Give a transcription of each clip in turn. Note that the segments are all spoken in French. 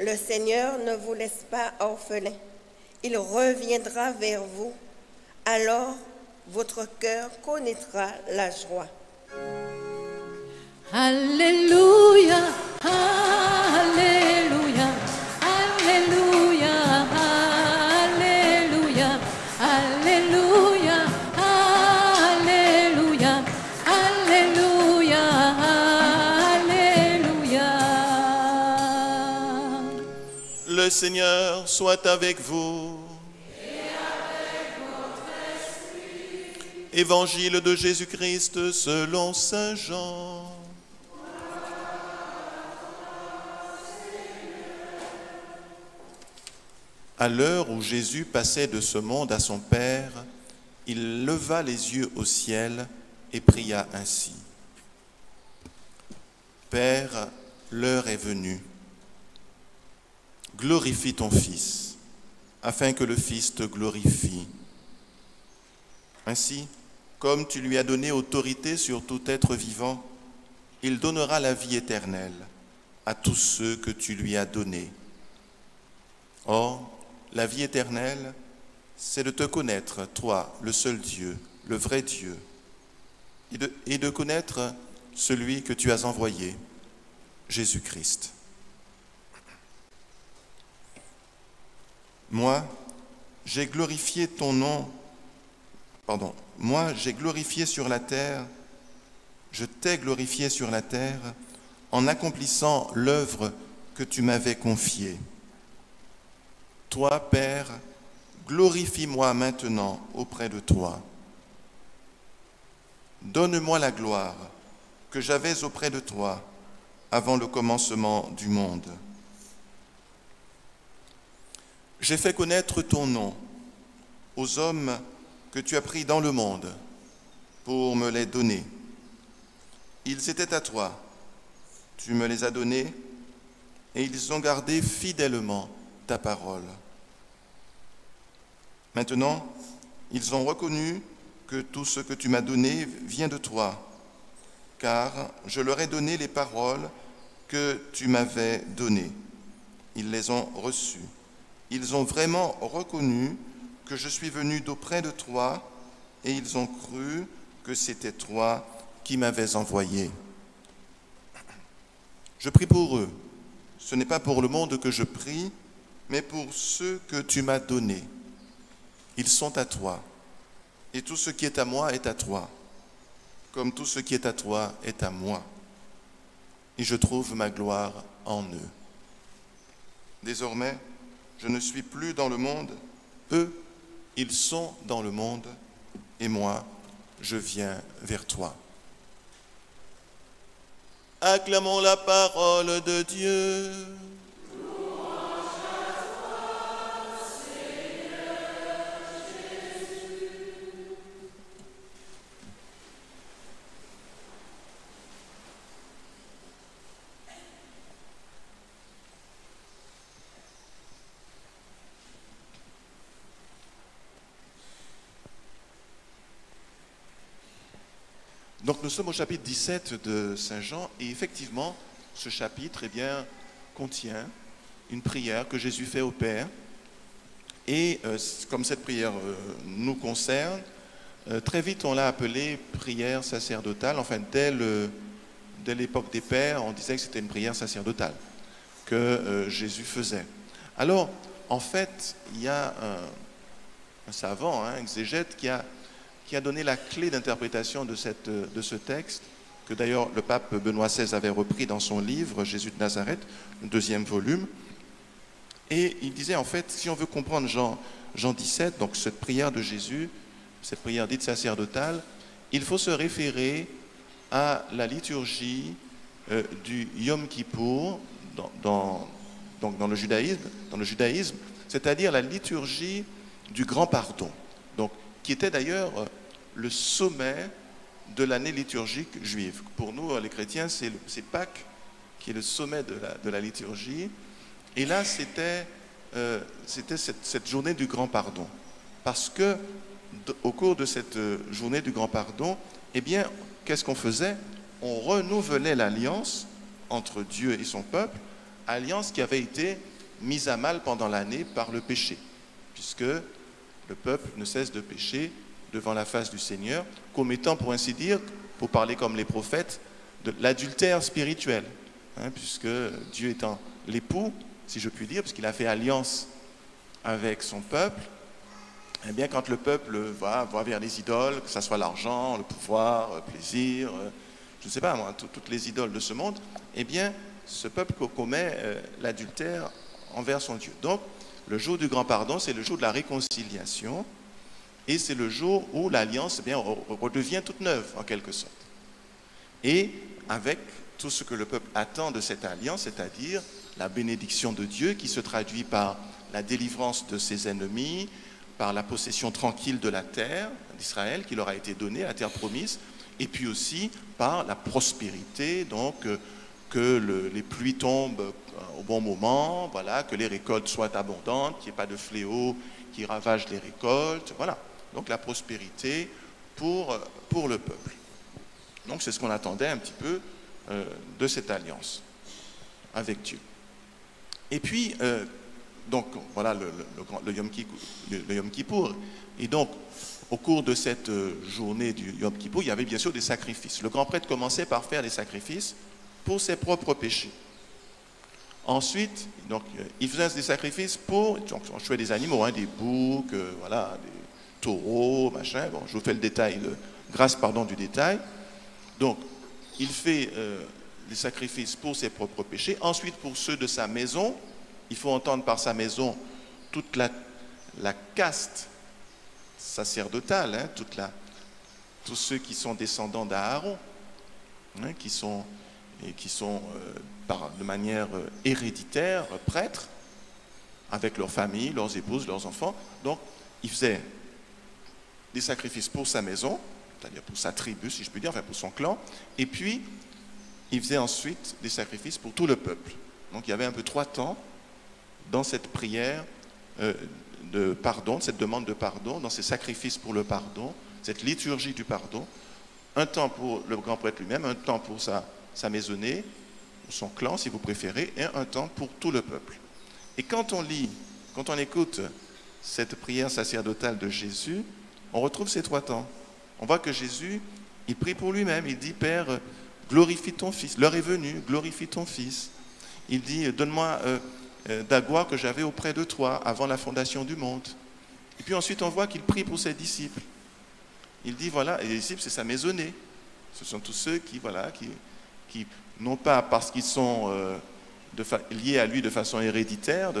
le Seigneur ne vous laisse pas orphelin. Il reviendra vers vous. Alors, votre cœur connaîtra la joie. Alléluia, Alléluia, Alléluia, Alléluia, Alléluia, Alléluia, Alléluia, Alléluia. Le Seigneur soit avec vous. Évangile de Jésus-Christ selon saint Jean. À l'heure où Jésus passait de ce monde à son Père, il leva les yeux au ciel et pria ainsi. Père, l'heure est venue. Glorifie ton Fils, afin que le Fils te glorifie. Ainsi, comme tu lui as donné autorité sur tout être vivant, il donnera la vie éternelle à tous ceux que tu lui as donnés. Or, la vie éternelle, c'est de te connaître, toi, le seul Dieu, le vrai Dieu, et de connaître celui que tu as envoyé, Jésus-Christ. Moi, j'ai glorifié ton nom. Moi, j'ai glorifié sur la terre, je t'ai glorifié sur la terre en accomplissant l'œuvre que tu m'avais confiée. Toi, Père, glorifie-moi maintenant auprès de toi. Donne-moi la gloire que j'avais auprès de toi avant le commencement du monde. J'ai fait connaître ton nom aux hommes que tu as pris dans le monde pour me les donner. Ils étaient à toi, tu me les as donnés et ils ont gardé fidèlement ta parole. Maintenant, ils ont reconnu que tout ce que tu m'as donné vient de toi, car je leur ai donné les paroles que tu m'avais données. Ils les ont reçues. Ils ont vraiment reconnu que je suis venu d'auprès de toi et ils ont cru que c'était toi qui m'avais envoyé. Je prie pour eux. Ce n'est pas pour le monde que je prie, mais pour ceux que tu m'as donnés. Ils sont à toi, et tout ce qui est à moi est à toi, comme tout ce qui est à toi est à moi. Et je trouve ma gloire en eux. Désormais, je ne suis plus dans le monde, eux, ils sont dans le monde, et moi, je viens vers toi. Acclamons la parole de Dieu. Donc nous sommes au chapitre 17 de Saint Jean et effectivement ce chapitre contient une prière que Jésus fait au Père et comme cette prière nous concerne, très vite on l'a appelée prière sacerdotale. Enfin dès l'époque des Pères on disait que c'était une prière sacerdotale que Jésus faisait. Alors en fait il y a un savant, un exégète qui a donné la clé d'interprétation de ce texte, que d'ailleurs le pape Benoît XVI avait repris dans son livre « Jésus de Nazareth », le 2e volume. Et il disait en fait, si on veut comprendre Jean 17, donc cette prière de Jésus, cette prière dite sacerdotale, il faut se référer à la liturgie du Yom Kippour dans le judaïsme, c'est-à-dire la liturgie du grand pardon. Donc, qui était d'ailleurs le sommet de l'année liturgique juive. Pour nous, les chrétiens, c'est Pâques qui est le sommet de la liturgie. Et là, c'était cette journée du grand pardon. Parce que, au cours de cette journée du grand pardon, eh bien, qu'est-ce qu'on faisait? On renouvelait l'alliance entre Dieu et son peuple, alliance qui avait été mise à mal pendant l'année par le péché, puisque le peuple ne cesse de pécher devant la face du Seigneur, commettant, pour ainsi dire, pour parler comme les prophètes, de l'adultère spirituel, puisque Dieu étant l'époux, si je puis dire, puisqu'il a fait alliance avec son peuple, eh bien, quand le peuple va vers les idoles, que ce soit l'argent, le pouvoir, le plaisir, je ne sais pas moi, toutes les idoles de ce monde, eh bien, ce peuple commet l'adultère envers son Dieu. Donc, le jour du grand pardon, c'est le jour de la réconciliation, et c'est le jour où l'alliance redevient toute neuve, en quelque sorte. Et avec tout ce que le peuple attend de cette alliance, c'est-à-dire la bénédiction de Dieu qui se traduit par la délivrance de ses ennemis, par la possession tranquille de la terre d'Israël qui leur a été donnée, la terre promise, et puis aussi par la prospérité, donc que les pluies tombent au bon moment, voilà, que les récoltes soient abondantes, qu'il n'y ait pas de fléaux qui ravagent les récoltes, voilà. Donc la prospérité pour le peuple. Donc c'est ce qu'on attendait un petit peu de cette alliance avec Dieu. Et puis, donc voilà le Yom Kippour. Et donc, au cours de cette journée du Yom Kippour, il y avait bien sûr des sacrifices. Le grand prêtre commençait par faire des sacrifices pour ses propres péchés. Ensuite, donc, il faisait des sacrifices pour, donc, on tuait des animaux, des boucs, voilà, des taureaux, machin. Bon, je vous fais le détail, grâce du détail. Donc, il fait des sacrifices pour ses propres péchés. Ensuite, pour ceux de sa maison, il faut entendre par sa maison toute la caste sacerdotale, tous ceux qui sont descendants d'Aaron, qui sont de manière héréditaire prêtres, avec leurs familles, leurs épouses, leurs enfants. Donc, il faisait des sacrifices pour sa maison, c'est-à-dire pour sa tribu, si je puis dire, enfin pour son clan, et puis il faisait ensuite des sacrifices pour tout le peuple. Donc il y avait un peu 3 temps dans cette prière de pardon, cette demande de pardon, dans ces sacrifices pour le pardon, cette liturgie du pardon, un temps pour le grand prêtre lui-même, un temps pour sa maisonnée, son clan si vous préférez, et un temps pour tout le peuple. Et quand on écoute cette prière sacerdotale de Jésus, on retrouve ces 3 temps. On voit que Jésus, il prie pour lui-même, il dit « Père, glorifie ton Fils, l'heure est venue, glorifie ton Fils. » Il dit « Donne-moi la gloire que j'avais auprès de toi avant la fondation du monde. » Et puis ensuite, on voit qu'il prie pour ses disciples. Il dit, voilà, et les disciples, c'est sa maisonnée. Ce sont tous ceux qui non pas parce qu'ils sont liés à lui de façon héréditaire,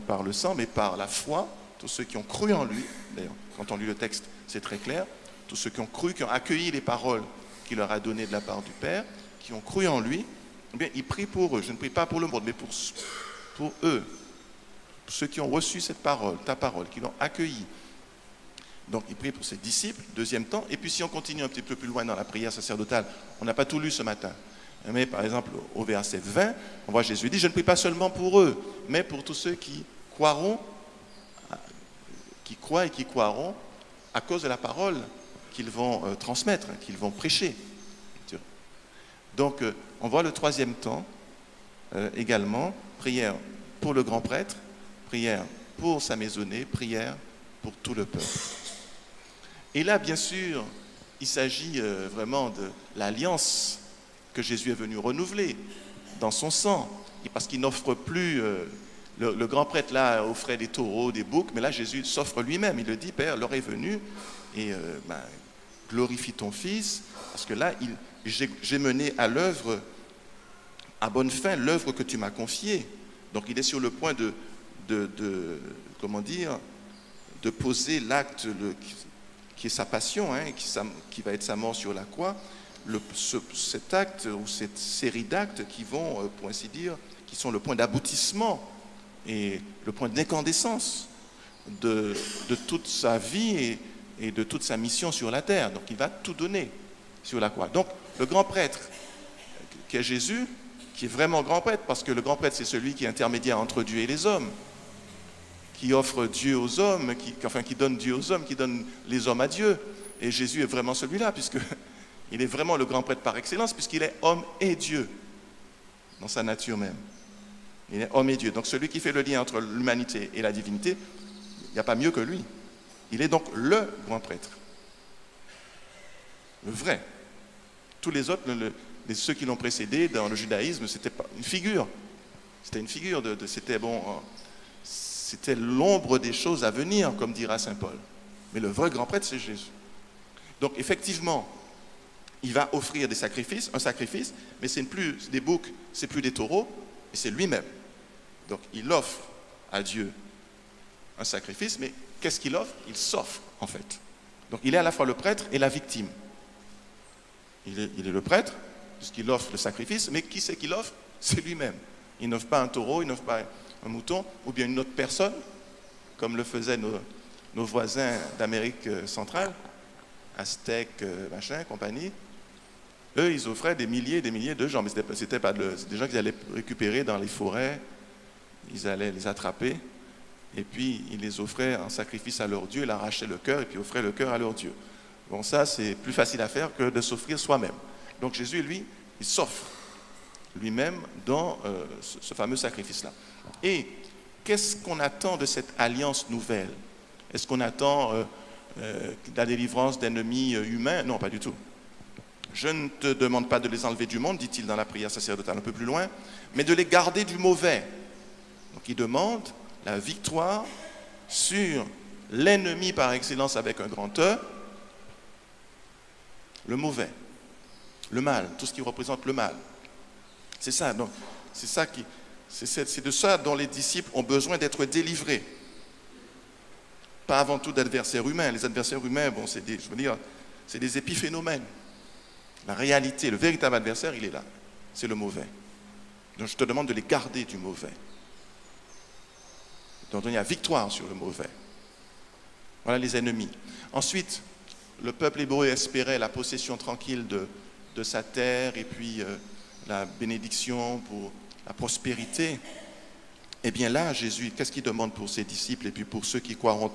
par le sang, mais par la foi, tous ceux qui ont cru en lui. D'ailleurs, quand on lit le texte, c'est très clair. Tous ceux qui ont cru, qui ont accueilli les paroles qu'il leur a données de la part du Père, qui ont cru en lui, eh bien, il prie pour eux. Je ne prie pas pour le monde, mais pour eux, pour ceux qui ont reçu cette parole, ta parole, qui l'ont accueillie. Donc, il prie pour ses disciples, deuxième temps. Et puis, si on continue un petit peu plus loin dans la prière sacerdotale, on n'a pas tout lu ce matin. Mais par exemple, au verset 20, on voit Jésus dit, je ne prie pas seulement pour eux, mais pour tous ceux qui croient et qui croiront à cause de la parole qu'ils vont transmettre, qu'ils vont prêcher. Donc, on voit le 3e temps également, prière pour le grand prêtre, prière pour sa maisonnée, prière pour tout le peuple. Et là, bien sûr, il s'agit vraiment de l'alliance que Jésus est venu renouveler dans son sang. Et parce qu'il n'offre plus, le grand prêtre là offrait des taureaux, des boucs, mais là Jésus s'offre lui-même. Il le dit, Père, l'heure est venue, et glorifie ton Fils, parce que là, j'ai mené à l'œuvre, à bonne fin, l'œuvre que tu m'as confiée. Donc il est sur le point de poser l'acte qui est sa passion, qui va être sa mort sur la croix, cet acte ou cette série d'actes qui vont, pour ainsi dire, qui sont le point d'aboutissement et le point d'incandescence de toute sa vie et de toute sa mission sur la terre. Donc il va tout donner sur la croix. Donc le grand prêtre, qui est Jésus, qui est vraiment grand prêtre, parce que le grand prêtre, c'est celui qui est intermédiaire entre Dieu et les hommes, qui offre Dieu aux hommes, qui donne Dieu aux hommes, qui donne les hommes à Dieu. Et Jésus est vraiment celui-là, puisqu'il est vraiment le grand prêtre par excellence, puisqu'il est homme et Dieu, dans sa nature même. Il est homme et Dieu. Donc celui qui fait le lien entre l'humanité et la divinité, il n'y a pas mieux que lui. Il est donc le grand prêtre. Le vrai. Tous les autres, ceux qui l'ont précédé dans le judaïsme, c'était pas une figure. C'était une figure c'était l'ombre des choses à venir, comme dira saint Paul. Mais le vrai grand prêtre, c'est Jésus. Donc effectivement, il va offrir un sacrifice, mais ce n'est plus des boucs, c'est plus des taureaux, et c'est lui-même. Donc il offre à Dieu un sacrifice, mais qu'est-ce qu'il offre? Il s'offre, en fait. Donc il est à la fois le prêtre et la victime. Il est le prêtre, puisqu'il offre le sacrifice, mais qui c'est qu'il offre? C'est lui-même. Il n'offre pas un taureau, il n'offre pas un mouton, ou bien une autre personne, comme le faisaient nos voisins d'Amérique centrale, Aztèques, machin, compagnie. Eux, ils offraient des milliers et des milliers de gens, mais c'était pas des gens qu'ils allaient récupérer dans les forêts, ils allaient les attraper, et puis ils les offraient en sacrifice à leur Dieu, ils arrachaient le cœur, et puis offraient le cœur à leur Dieu. Bon, ça, c'est plus facile à faire que de s'offrir soi-même. Donc Jésus, lui, il s'offre lui-même dans ce fameux sacrifice-là. Et qu'est-ce qu'on attend de cette alliance nouvelle? Est-ce qu'on attend la délivrance d'ennemis humains? Non, pas du tout. Je ne te demande pas de les enlever du monde, dit-il dans la prière sacerdotale un peu plus loin, mais de les garder du mauvais. Donc il demande la victoire sur l'ennemi par excellence avec un grand E, le mauvais, le mal, tout ce qui représente le mal. C'est ça, donc c'est de ça dont les disciples ont besoin d'être délivrés. Pas avant tout d'adversaires humains. Les adversaires humains, bon, c'est des épiphénomènes. La réalité, le véritable adversaire, il est là. C'est le mauvais. Donc je te demande de les garder du mauvais. Donc donner la victoire sur le mauvais. Voilà les ennemis. Ensuite, le peuple hébreu espérait la possession tranquille de sa terre et puis la bénédiction pour la prospérité. Eh bien là, Jésus, qu'est-ce qu'il demande pour ses disciples et puis pour ceux qui croiront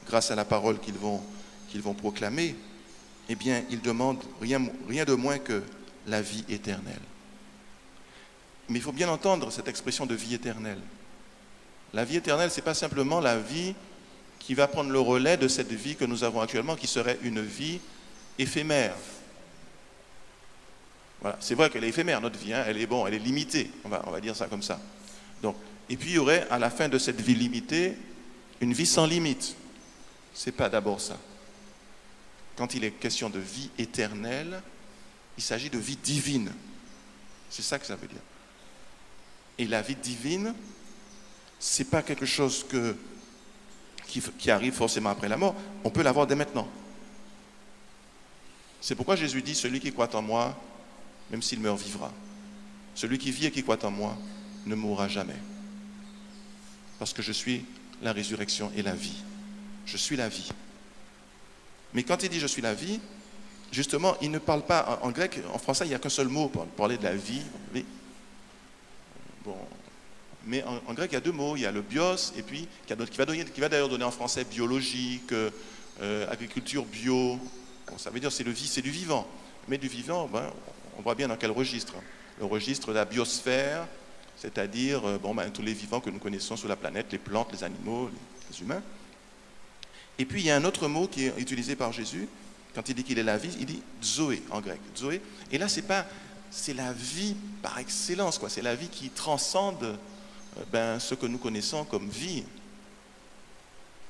grâce à la parole qu'ils vont proclamer? Eh bien, il demande rien de moins que la vie éternelle. Mais il faut bien entendre cette expression de vie éternelle. La vie éternelle, ce n'est pas simplement la vie qui va prendre le relais de cette vie que nous avons actuellement, qui serait une vie éphémère. Voilà. C'est vrai qu'elle est éphémère, notre vie, hein. Elle est limitée, on va dire ça comme ça. Donc, et puis il y aurait à la fin de cette vie limitée, une vie sans limite. Ce n'est pas d'abord ça. Quand il est question de vie éternelle, il s'agit de vie divine. C'est ça que ça veut dire. Et la vie divine, ce n'est pas quelque chose qui arrive forcément après la mort. On peut l'avoir dès maintenant. C'est pourquoi Jésus dit, celui qui croit en moi, même s'il meurt, vivra. Celui qui vit et qui croit en moi ne mourra jamais. Parce que je suis la résurrection et la vie. Je suis la vie. Mais quand il dit « je suis la vie », justement, il ne parle pas, en grec, en français, il n'y a qu'un seul mot pour parler de la vie. Mais en grec, il y a deux mots, il y a le bios, et puis qui va d'ailleurs donner en français biologique, agriculture bio. Bon, ça veut dire c'est du vivant. Mais du vivant, on voit bien dans quel registre. Le registre de la biosphère, c'est-à-dire tous les vivants que nous connaissons sur la planète, les plantes, les animaux, les humains. Et puis il y a un autre mot qui est utilisé par Jésus, quand il dit qu'il est la vie, il dit zoé en grec. Zoé. Et là, c'est la vie par excellence, quoi. C'est la vie qui transcende ce que nous connaissons comme vie.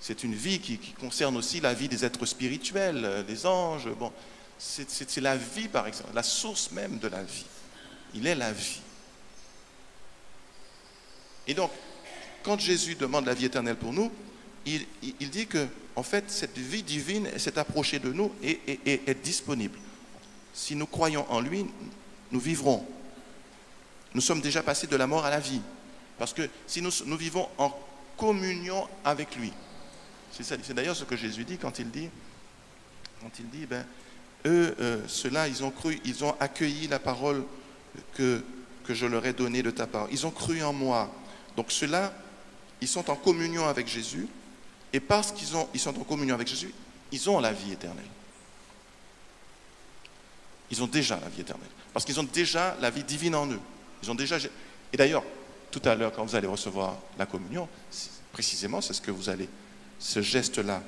C'est une vie qui concerne aussi la vie des êtres spirituels, des anges. Bon, c'est la vie par excellence, la source même de la vie. Il est la vie. Et donc, quand Jésus demande la vie éternelle pour nous, il dit que, en fait, cette vie divine s'est approchée de nous et est disponible. Si nous croyons en lui, nous vivrons. Nous sommes déjà passés de la mort à la vie. Parce que si nous vivons en communion avec lui, c'est d'ailleurs ce que Jésus dit quand il dit ceux-là, ils ont cru, ils ont accueilli la parole que je leur ai donnée de ta part. Ils ont cru en moi. Donc ceux-là, ils sont en communion avec Jésus. Et parce qu'ils sont en communion avec Jésus, ils ont la vie éternelle. Ils ont déjà la vie éternelle. Parce qu'ils ont déjà la vie divine en eux. Et d'ailleurs, tout à l'heure, quand vous allez recevoir la communion, précisément, c'est ce que vous allez, ce geste-là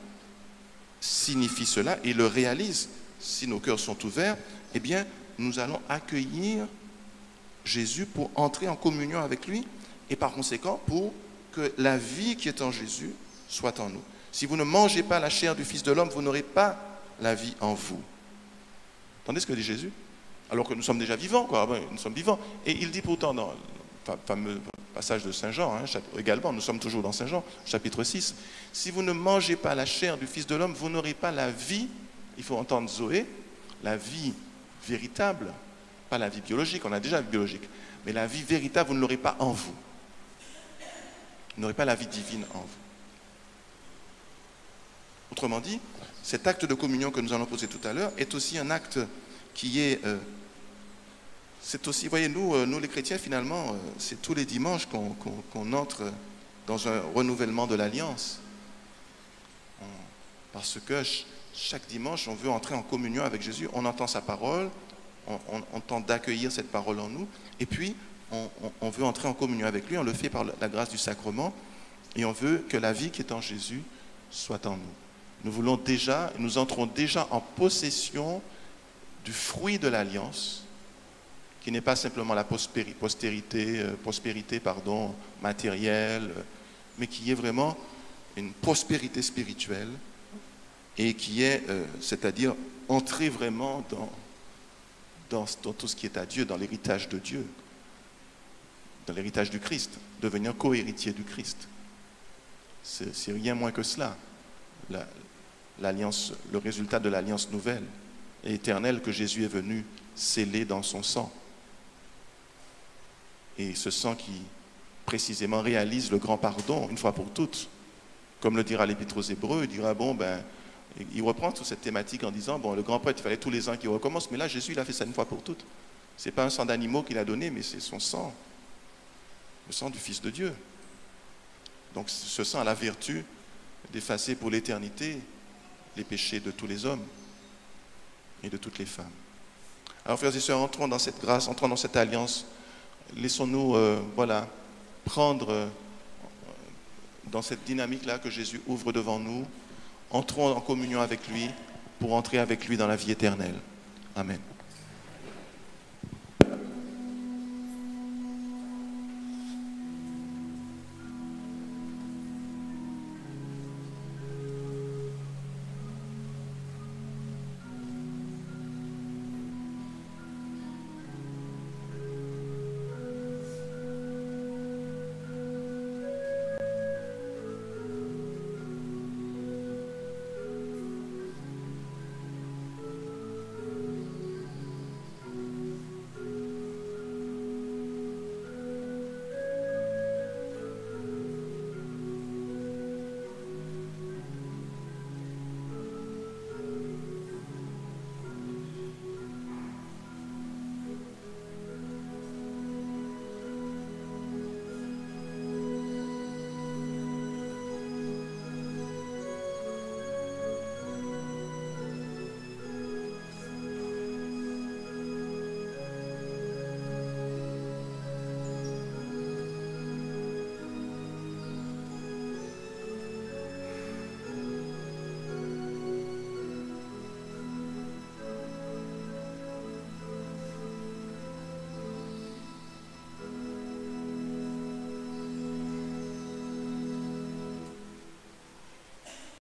signifie cela et le réalise. Si nos cœurs sont ouverts, eh bien, nous allons accueillir Jésus pour entrer en communion avec lui et par conséquent pour que la vie qui est en Jésus soit en nous. Si vous ne mangez pas la chair du Fils de l'homme, vous n'aurez pas la vie en vous. Entendez ce que dit Jésus? Alors que nous sommes déjà vivants, quoi. Nous sommes vivants. Et il dit pourtant dans le fameux passage de Saint Jean, hein, également, nous sommes toujours dans Saint Jean, chapitre 6, si vous ne mangez pas la chair du Fils de l'homme, vous n'aurez pas la vie, il faut entendre Zoé, la vie véritable, pas la vie biologique, on a déjà la vie biologique, mais la vie véritable, vous ne l'aurez pas en vous. Vous n'aurez pas la vie divine en vous. Autrement dit, cet acte de communion que nous allons poser tout à l'heure est aussi un acte qui est... c'est aussi, voyez, nous les chrétiens, finalement, c'est tous les dimanches qu'on entre dans un renouvellement de l'alliance. Parce que chaque dimanche, on veut entrer en communion avec Jésus, on entend sa parole, on tente d'accueillir cette parole en nous, et puis on veut entrer en communion avec lui, on le fait par la grâce du sacrement, et on veut que la vie qui est en Jésus soit en nous. Nous entrons déjà en possession du fruit de l'alliance, qui n'est pas simplement la prospérité matérielle, mais qui est vraiment une prospérité spirituelle et qui est, c'est-à-dire, entrer vraiment dans tout ce qui est à Dieu, dans l'héritage de Dieu, dans l'héritage du Christ, devenir co-héritier du Christ. C'est rien moins que cela, l'alliance, le résultat de l'alliance nouvelle et éternelle que Jésus est venu sceller dans son sang. Et ce sang qui, précisément, réalise le grand pardon, une fois pour toutes. Comme le dira l'Épître aux Hébreux, il dira, il reprend toute cette thématique en disant, le grand prêtre, il fallait tous les ans qu'il recommence, mais là, Jésus, il a fait ça une fois pour toutes. Ce n'est pas un sang d'animaux qu'il a donné, mais c'est son sang, le sang du Fils de Dieu. Donc, ce sang a la vertu d'effacer pour l'éternité les péchés de tous les hommes et de toutes les femmes. Alors, frères et sœurs, entrons dans cette grâce, entrons dans cette alliance. Laissons-nous prendre dans cette dynamique-là que Jésus ouvre devant nous. Entrons en communion avec lui pour entrer avec lui dans la vie éternelle. Amen.